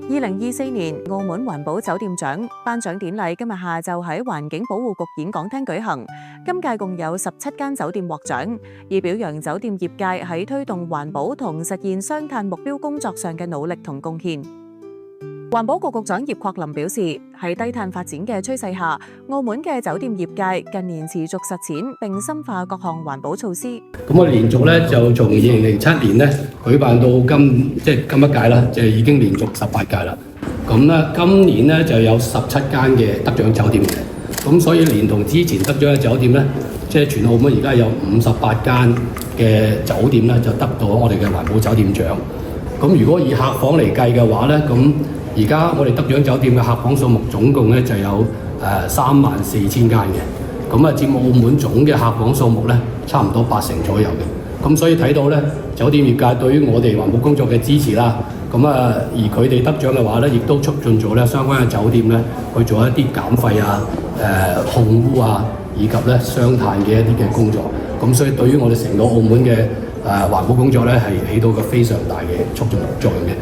2024年澳門環保酒店獎頒獎典禮今日下晝喺環境保護局演講廳舉行。今屆共有17間酒店獲獎，以表揚酒店業界喺推動環保同實現雙碳目標工作上嘅努力同貢獻。環保局局長葉國林表示，喺低碳發展嘅趨勢下，澳門嘅酒店業界近年持續實踐並深化各項環保措施。咁我連續咧就從2007年咧舉辦到今一屆啦，已經連續18屆啦。咁咧今年咧就有17間嘅得獎酒店嘅，咁所以連同之前得獎嘅酒店咧，全澳門而家有58間嘅酒店咧就得到我哋嘅環保酒店獎。咁如果以客房嚟計嘅話咧，咁而家我哋得獎酒店嘅客房數目總共咧就有34000間嘅，咁佔澳門總嘅客房數目咧差唔多80%左右嘅。咁所以睇到咧酒店業界對於我哋環保工作嘅支持啦，而佢哋得獎嘅話咧，亦都促進咗咧相關嘅酒店咧去做一啲減廢啊、控污啊，以及咧雙碳嘅一啲嘅工作。咁所以對於我哋成個澳門嘅環保工作咧係起到個非常大嘅促進作用嘅。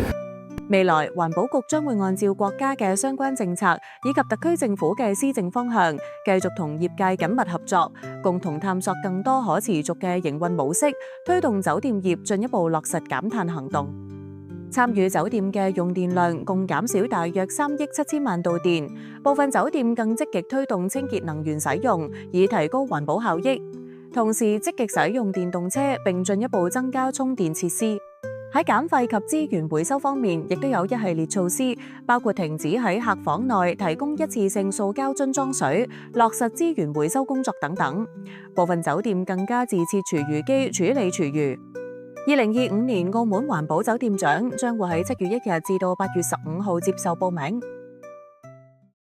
未來環保局將會按照國家嘅相關政策以及特區政府嘅施政方向，繼續同業界緊密合作，共同探索更多可持續嘅營運模式，推動酒店業進一步落實減碳行動。參與酒店嘅用電量共減少大約3億7千萬度電，部分酒店更積極推動清潔能源使用，以提高環保效益。同時積極使用電動車並進一步增加充電設施。喺減廢及資源回收方面，亦都有一系列措施，包括停止喺客房內提供一次性塑膠樽裝水，落實資源回收工作等等。部分酒店更加自設廚餘機處理廚餘。2025年澳門環保酒店獎將會喺7月1日至到8月15號接受報名。